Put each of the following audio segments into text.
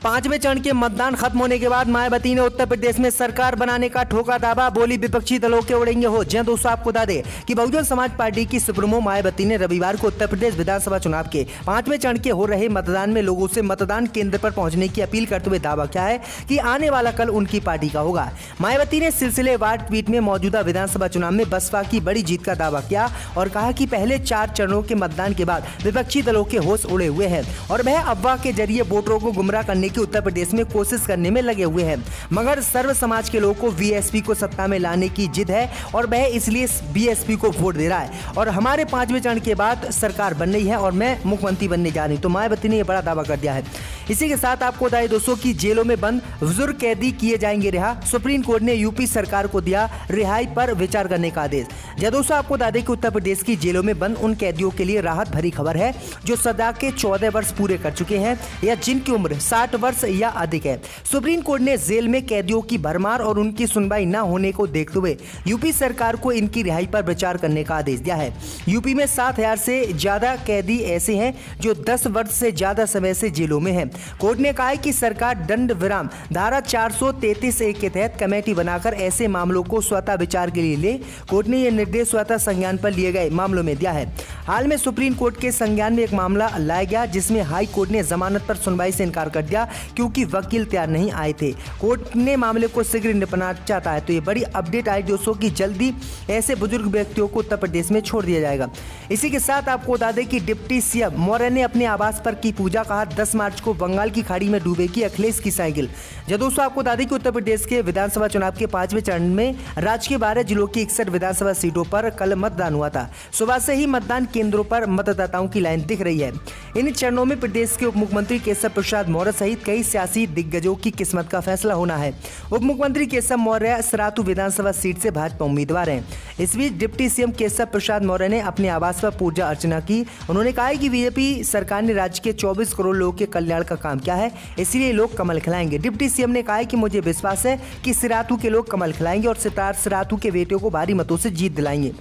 पांचवें चरण के मतदान खत्म होने के बाद मायावती ने उत्तर प्रदेश में सरकार बनाने का ठोका दावा, बोली विपक्षी दलों के उड़ेंगे हो। जी दोस्तों, आपको बता दें कि बहुजन समाज पार्टी की सुप्रीमो मायावती ने रविवार को उत्तर प्रदेश विधानसभा चुनाव के पांचवें चरण के हो रहे मतदान में लोगों से मतदान केंद्र पर पहुंचने की अपील करते हुए दावा किया है कि आने वाला कल उनकी पार्टी का होगा। मायावती ने सिलसिलेवार ट्वीट में मौजूदा विधानसभा चुनाव में बसपा की बड़ी जीत का दावा किया और कहा कि पहले 4 चरणों के मतदान के बाद विपक्षी दलों के होश उड़े हुए हैं और वह अफवाह के जरिए वोटरों को गुमराह करने की उत्तर प्रदेश में कोशिश करने में लगे हुए हैं। मगर सर्व समाज के लोगों को बीएसपी को सत्ता में लाने की जिद है और वह इसलिए बीएसपी को वोट दे रहा है और हमारे 5वें चरण के बाद सरकार बन रही है और मैं मुख्यमंत्री बनने जा रही हूं। तो मायावती ने यह बड़ा दावा कर दिया है। इसी के साथ आपको बताएं दोस्तों की जेलों में बंद बुजुर्ग कैदी किए जाएंगे रिहा। सुप्रीम कोर्ट ने यूपी सरकार को दिया रिहाई पर विचार करने का आदेश। दोस्तों, आपको बता दें कि उत्तर प्रदेश की जेलों में बंद उन कैदियों के लिए राहत भरी खबर है जो सजा के 14 वर्ष पूरे कर चुके हैं या जिनकी उम्र 60 वर्ष या अधिक है। सुप्रीम कोर्ट ने जेल में कैदियों की भरमार और उनकी सुनवाई न होने को देखते हुए यूपी सरकार को इनकी रिहाई पर विचार करने का आदेश दिया है। यूपी में 7,000 से ज्यादा कैदी ऐसे हैं जो 10 वर्ष से ज्यादा समय से जेलों में हैं। कोर्ट ने कहा है कि सरकार दंड विराम धारा 433(1) के तहत कमेटी बनाकर ऐसे मामलों को स्वतः विचार के लिए ले। कोर्ट ने यह निर्देश स्वतः संज्ञान पर लिए गए मामलों में दिया है। हाल में सुप्रीम कोर्ट के संज्ञान में एक मामला लाया गया जिसमें हाई कोर्ट ने जमानत पर सुनवाई से इनकार कर दिया क्योंकि वकील तैयार नहीं आए थे। कोर्ट ने मामले को शीघ्र निपटाना चाहता है। तो ये बड़ी अपडेट आई दोस्तों की जल्दी ऐसे बुजुर्ग व्यक्तियों को उत्तर प्रदेश में छोड़ दिया जाएगा। इसी के साथ आपको बता दें कि डिप्टी सीएम मौर्य ने अपने आवास पर की पूजा। कहा 10 मार्च को बंगाल की खाड़ी में डूबेगी अखिलेश की साइकिल। दोस्तों, आपको बता दें कि उत्तर प्रदेश के विधानसभा चुनाव के 5वें चरण में राज्य के 12 जिलों की 61 विधानसभा सीटों पर कल मतदान हुआ था। सुबह से ही मतदान केंद्रों पर मतदाताओं की लाइन दिख रही है। इन चरणों में प्रदेश के उप मुख्यमंत्री केशव प्रसाद मौर्य सहित कई सियासी दिग्गजों की किस्मत का फैसला होना है। उप मुख्यमंत्री केशव मौर्य सरातू विधानसभा सीट से भाजपा उम्मीदवार हैं। इस बीच डिप्टी सीएम केशव प्रसाद मौर्य ने अपने आवास पर पूजा अर्चना की। उन्होंने कहा कि बीजेपी सरकार ने राज्य के 24 करोड़ लोगों के कल्याण का काम किया है, इसलिए लोग कमल खिलाएंगे। डिप्टी सीएम ने कहा कि मुझे विश्वास है कि सिरातू के लोग कमल खिलाएंगे और सिरातू के बेटियों को भारी मतों से जीत दिलाएंगे।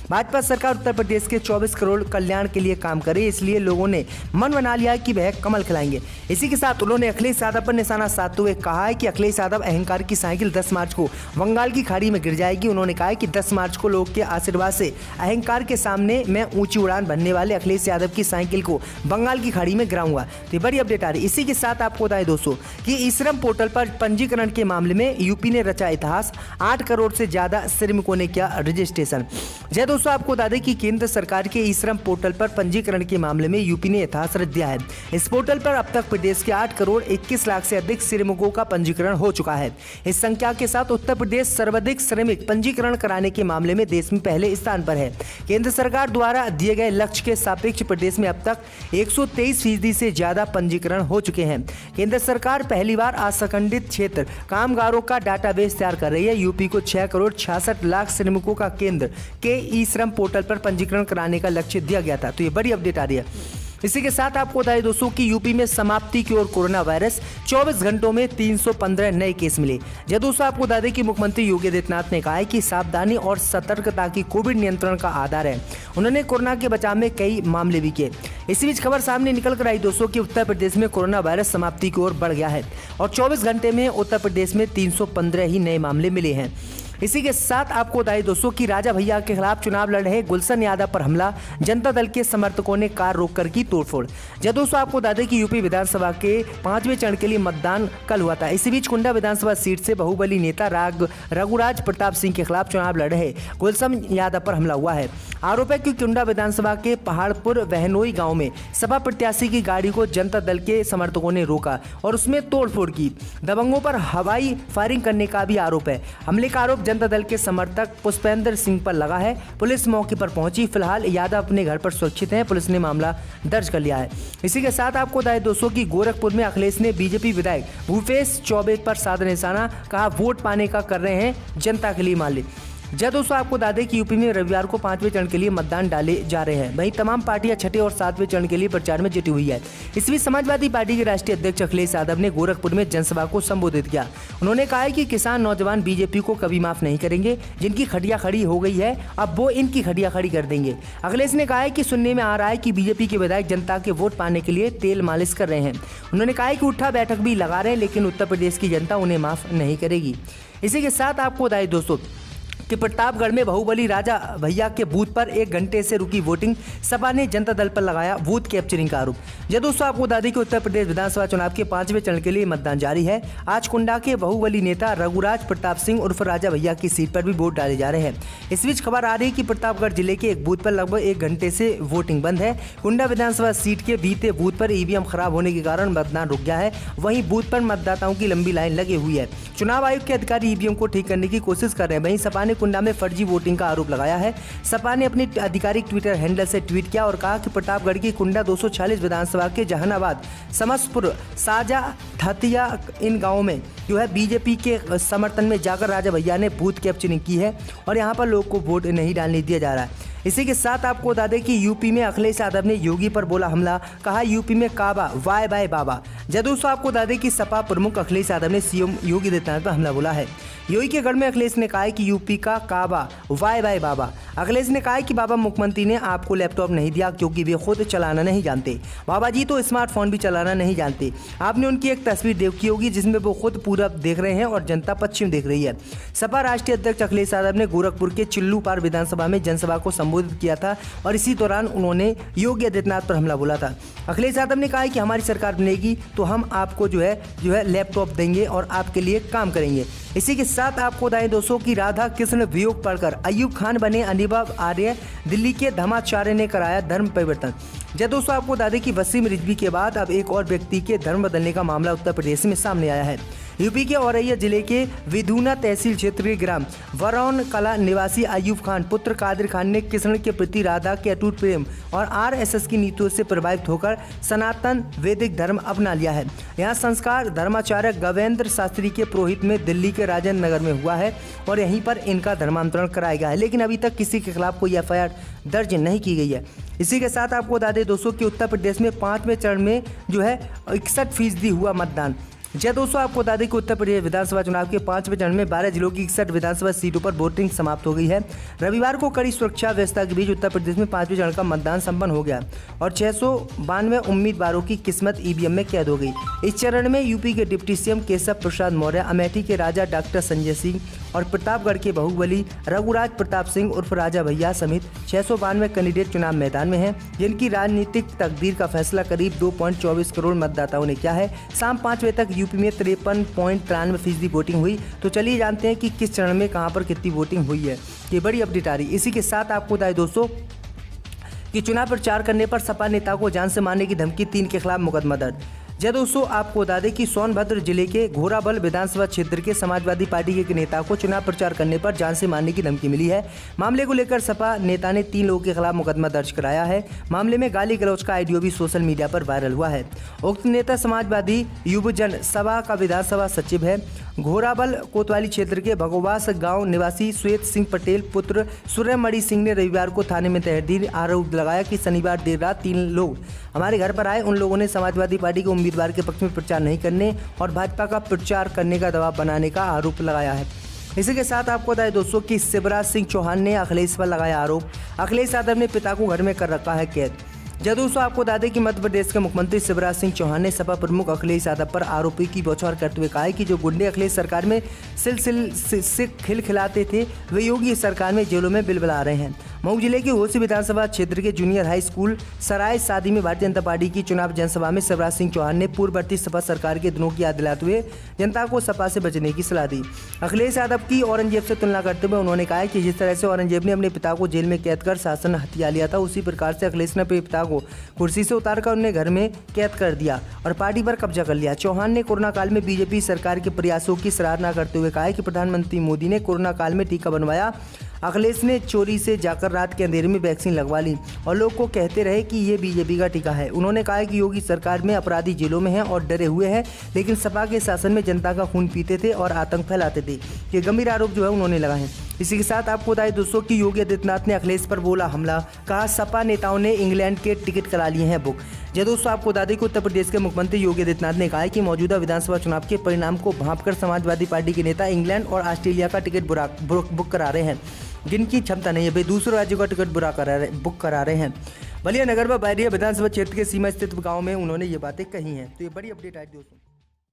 भाजपा सरकार उत्तर प्रदेश के 24 करोड़ कल्याण के लिए काम करे, इसलिए लोगों ने मन बना लिया है कि वह कमल खिलाएंगे। इसी के साथ उन्होंने अखिलेश यादव पर निशाना साधते हुए कहा है कि अखिलेश यादव अहंकार की साइकिल 10 मार्च को बंगाल की खाड़ी में गिर जाएगी। उन्होंने कहा कि 10 मार्च को लोग के आशीर्वाद से अहंकार के सामने मैं ऊंची उड़ान भरने वाले अखिलेश यादव की साइकिल को बंगाल की खाड़ी में गिराऊंगा। तो ये बड़ी अपडेट आ रही है। इसी के साथ आपको बताएं दोस्तों कि ई श्रम पोर्टल पर पंजीकरण के मामले में यूपी ने रचा इतिहास। 8 करोड़ से ज्यादा श्रमिकों ने किया रजिस्ट्रेशन। दोस्तों, आपको बता दें कि केंद्र सरकार के ई श्रम पोर्टल पर पंजीकरण के मामले में यूपी ने इतिहास रच दिया है। इस पोर्टल पर अब तक प्रदेश के 8 करोड़ 21 लाख से अधिक श्रमिकों का पंजीकरण हो चुका है। इस संख्या के साथ उत्तर प्रदेश सर्वाधिक श्रमिक पंजीकरण कराने के मामले में देश में पहले स्थान पर है। केंद्र सरकार द्वारा दिए गए लक्ष्य के सापेक्ष प्रदेश में अब तक 123% से ज्यादा पंजीकरण हो चुके हैं। केंद्र सरकार पहली बार असंगठित क्षेत्र कामगारों का डाटाबेस तैयार कर रही है। यूपी को 6 करोड़ 66 लाख श्रमिकों का केंद्र के ई श्रम पोर्टल पर पंजीकरण कराने का लक्ष्य दिया गया था। तो ये बड़ी अपडेट आ रही है। इसी के साथ आपको बताएं दोस्तों कि यूपी में समाप्ति की ओर कोरोना वायरस। 24 घंटों में 315 नए केस मिले। दोस्तों, आपको बता दें कि मुख्यमंत्री योगी आदित्यनाथ ने कहा है कि सावधानी और सतर्कता की कोविड नियंत्रण का आधार है। उन्होंने कोरोना के बचाव में कई मामले भी किए। इसी बीच खबर सामने निकल कर आई दोस्तों कि उत्तर प्रदेश में कोरोना वायरस समाप्ति की ओर बढ़ गया है और 24 घंटे में उत्तर प्रदेश में 315 ही नए मामले मिले हैं। इसी के साथ आपको बताइए दोस्तों कि राजा भैया के खिलाफ चुनाव लड़ रहे गुलशन यादव पर हमला। जनता दल के समर्थकों ने कार रोककर की तोड़फोड़। दोस्तों, आपको बता दें कि यूपी विधानसभा के 5वें चरण के लिए मतदान कल हुआ था। इसी बीच कुंडा विधानसभा सीट से बाहुबली नेता रघुराज प्रताप सिंह के खिलाफ चुनाव लड़ रहे गुलशन यादव पर हमला हुआ है। आरोप है कि कुंडा विधानसभा के पहाड़पुर बहनोई गाँव में सपा प्रत्याशी की गाड़ी को जनता दल के समर्थकों ने रोका और उसमें तोड़फोड़ की। दबंगों पर हवाई फायरिंग करने का भी आरोप है। हमले का आरोप जनता दल के समर्थक पुष्पेंद्र सिंह पर लगा है। पुलिस मौके पर पहुंची। फिलहाल यादव अपने घर पर सुरक्षित हैं। पुलिस ने मामला दर्ज कर लिया है। इसी के साथ आपको बताएं दोस्तों कि गोरखपुर में अखिलेश ने बीजेपी विधायक भूपेश चौबे पर साधा निशाना। कहा वोट पाने का कर रहे हैं जनता के लिए मालिक। जब दोस्तों आपको बता दें कि यूपी में रविवार को 5वें चरण के लिए मतदान डाले जा रहे हैं। वहीं तमाम पार्टियां छठे और 7वें चरण के लिए प्रचार में जुटी हुई है। इस बीच समाजवादी पार्टी के राष्ट्रीय अध्यक्ष अखिलेश यादव ने गोरखपुर में जनसभा को संबोधित किया। उन्होंने कहा है कि किसान नौजवान बीजेपी को कभी माफ नहीं करेंगे। जिनकी खटिया खड़ी हो गई है अब वो इनकी खटिया खड़ी कर देंगे। अखिलेश ने कहा है कि सुनने में आ रहा है कि बीजेपी के विधायक जनता के वोट पाने के लिए तेल मालिश कर रहे हैं। उन्होंने कहा है कि उठा बैठक भी लगा रहे हैं, लेकिन उत्तर प्रदेश की जनता उन्हें माफ नहीं करेगी। इसी के साथ आपको बताएं दोस्तों कि प्रतापगढ़ में बाहुबली राजा भैया के बूथ पर 1 घंटे से रुकी वोटिंग, सपा ने जनता दल पर लगाया बूथ कैप्चरिंग का आरोप। जब दोस्तों आपको बता दें कि उत्तर प्रदेश विधानसभा चुनाव के 5वें चरण के लिए मतदान जारी है। आज कुंडा के बाहुबली नेता रघुराज प्रताप सिंह उर्फ राजा भैया की सीट पर भी वोट डाले जा रहे हैं। इस बीच खबर आ रही है कि प्रतापगढ़ जिले के एक बूथ पर लगभग 1 घंटे से वोटिंग बंद है। कुंडा विधानसभा सीट के बीते बूथ पर ईवीएम खराब होने के कारण मतदान रुक गया है। वहीं बूथ पर मतदाताओं की लंबी लाइन लगी हुई है। चुनाव आयोग के अधिकारी ईवीएम को ठीक करने की कोशिश कर रहे हैं। वहीं सपा ने कुंडा में फर्जी वोटिंग का आरोप लगाया है। सपा ने अपनी आधिकारिक ट्विटर हैंडल से ट्वीट किया और कहा कि प्रतापगढ़ की कुंडा 246 विधानसभा के जहानाबाद, समस्तपुर, साजा, थतिया इन गांवों में जो है बीजेपी के समर्थन में जाकर राजा भैया ने बूथ कैप्चरिंग की है और यहां पर लोग को वोट नहीं डालने दिया जा रहा है। इसी के साथ आपको बता दें कि यूपी में अखिलेश यादव ने योगी पर बोला हमला, कहा यूपी में काबा वाय बाय बाबा। दोस्तों आपको बता दें कि सपा प्रमुख अखिलेश यादव ने सीएम योगी आदित्यनाथ पर हमला बोला है। योगी के गढ़ में अखिलेश ने कहा है कि यूपी का काबा वाय बाय बाबा। अखिलेश ने कहा है कि बाबा मुख्यमंत्री ने आपको लैपटॉप नहीं दिया क्योंकि वे खुद चलाना नहीं जानते। बाबा जी तो स्मार्टफोन भी चलाना नहीं जानते। आपने उनकी एक तस्वीर देखी होगी जिसमें वो खुद पूरब देख रहे हैं और जनता पश्चिम देख रही है। सपा राष्ट्रीय अध्यक्ष अखिलेश यादव ने गोरखपुर के चिल्लूपार विधानसभा में जनसभा को संबोधित किया था और इसी दौरान उन्होंने योगी आदित्यनाथ पर हमला बोला था। अखिलेश यादव ने कहा है कि हमारी सरकार बनेगी तो हम आपको जो है लैपटॉप देंगे और आपके लिए काम करेंगे। इसी के साथ आपको बताएं दोस्तों कि राधा कृष्ण वियोग पढ़कर अयूब खान बने अनिबा आर्य, दिल्ली के धर्माचार्य ने कराया धर्म परिवर्तन। दोस्तों आपको बता दें कि वसीम रिजवी के बाद अब एक और व्यक्ति के धर्म बदलने का मामला उत्तर प्रदेश में सामने आया है। यूपी के औरैया जिले के विधुना तहसील क्षेत्र के ग्राम वरौन कला निवासी अयूब खान पुत्र कादिर खान ने कृष्ण के प्रति राधा के अटूट प्रेम और आरएसएस की नीतियों से प्रभावित होकर सनातन वैदिक धर्म अपना लिया है। यहाँ संस्कार धर्माचार्य गवेंद्र शास्त्री के पुरोहित में दिल्ली के राजेंद्र नगर में हुआ है और यहीं पर इनका धर्मांतरण कराया गया है, लेकिन अभी तक किसी के खिलाफ कोई एफआईआर दर्ज नहीं की गई है। इसी के साथ आपको बता दें दोस्तों कि उत्तर प्रदेश में 5वें चरण में जो है 61% हुआ मतदान। दोस्तों आपको बता दें कि उत्तर प्रदेश विधानसभा चुनाव के 5वें चरण में 12 जिलों की 61 विधानसभा सीटों पर वोटिंग समाप्त हो गई है। रविवार को कड़ी सुरक्षा व्यवस्था के बीच उत्तर प्रदेश में 5वें चरण का मतदान संपन्न हो गया और 692 उम्मीदवारों की किस्मत ईवीएम में कैद हो गई। इस चरण में यूपी के डिप्टी सीएम केशव प्रसाद मौर्य, अमेठी के राजा डॉक्टर संजय सिंह और प्रतापगढ़ के बाहुबली रघुराज प्रताप सिंह उर्फ राजा भैया समेत 692 कैंडिडेट चुनाव मैदान में हैं, जिनकी राजनीतिक तकदीर का फैसला करीब 2.24 करोड़ मतदाताओं ने किया है। शाम 5 बजे तक यूपी में 53.93% वोटिंग हुई। तो चलिए जानते हैं कि किस चरण में कहां पर कितनी वोटिंग हुई है। ये बड़ी अपडेट आ रही। इसी के साथ आपको बताएं दोस्तों कि चुनाव प्रचार करने पर सपा नेता को जान से मारने की धमकी, 3 के खिलाफ मुकदमा दर्ज। दोस्तों आपको बता दें कि सोनभद्र जिले के घोराबल विधानसभा क्षेत्र के समाजवादी पार्टी के एक नेता को चुनाव प्रचार करने पर जान से मारने की धमकी मिली है। मामले को लेकर सपा नेता ने 3 लोगों के खिलाफ मुकदमा दर्ज कराया है। मामले में गाली गलौज का ऑडियो भी सोशल मीडिया पर वायरल हुआ है। उक्त नेता समाजवादी युवजन सभा का विधानसभा सचिव है। घोराबल कोतवाली क्षेत्र के भगोवास गांव निवासी श्वेत सिंह पटेल पुत्र सूर्यमणि सिंह ने रविवार को थाने में तहरीर आरोप लगाया कि शनिवार देर रात 3 लोग हमारे घर पर आए। उन लोगों ने समाजवादी पार्टी के उम्मीदवार के पक्ष में प्रचार नहीं करने और भाजपा का प्रचार करने का दबाव बनाने का आरोप लगाया है। इसी के साथ आपको बताएं दोस्तों कि शिवराज सिंह चौहान ने अखिलेश पर लगाया आरोप। अखिलेश यादव ने पिता को घर में कर रखा है कैद। दोस्तों आपको बता दें कि मध्य प्रदेश के मुख्यमंत्री शिवराज सिंह चौहान ने सपा प्रमुख अखिलेश यादव पर आरोपी की बौछार करते हुए कहा है कि जो गुंडे अखिलेश सरकार में से खिलखिलाते थे वे योगी सरकार में जेलों में बिलबिला रहे हैं। मऊ जिले के घोसी विधानसभा क्षेत्र के जूनियर हाई स्कूल सराय शादी में भारतीय जनता पार्टी की चुनाव जनसभा में शिवराज सिंह चौहान ने पूर्ववर्ती सपा सरकार के दिनों की याद दिलाते हुए जनता को सपा से बचने की सलाह दी। अखिलेश यादव की औरंगजेब से तुलना करते हुए उन्होंने कहा कि जिस तरह से औरंगजेब ने अपने पिता को जेल में कैद कर शासन हथिया लिया था, उसी प्रकार से अखिलेश ने अपने पिता को कुर्सी से उतारकर उन्हें घर में कैद कर दिया और पार्टी पर कब्जा कर लिया। चौहान ने कोरोना काल में बीजेपी सरकार के प्रयासों की सराहना करते हुए कहा कि प्रधानमंत्री मोदी ने कोरोना काल में टीका बनवाया। अखिलेश ने चोरी से जाकर रात के अंधेरे में वैक्सीन लगवा ली और लोग को कहते रहे कि ये बीजेपी का टीका है। उन्होंने कहा कि योगी सरकार में अपराधी जेलों में हैं और डरे हुए हैं, लेकिन सपा के शासन में जनता का खून पीते थे और आतंक फैलाते थे। ये गंभीर आरोप जो है उन्होंने लगाए हैं। इसी के साथ आपको बताएं दोस्तों कि योगी आदित्यनाथ ने अखिलेश पर बोला हमला, कहा सपा नेताओं ने इंग्लैंड के टिकट करा लिए हैं बुक। जी दोस्तों, आपको बता दें कि उत्तर प्रदेश के मुख्यमंत्री योगी आदित्यनाथ ने कहा है कि मौजूदा विधानसभा चुनाव के परिणाम को भांपकर समाजवादी पार्टी के नेता इंग्लैंड और ऑस्ट्रेलिया का टिकट बुक करा रहे हैं, जिनकी क्षमता नहीं है वे दूसरे राज्यों का टिकट बुक करा रहे हैं। बलिया नगर व बैरिया विधानसभा क्षेत्र के सीमा स्थित गाँव में उन्होंने ये बातें कही हैं। तो ये बड़ी अपडेट आई दोस्तों।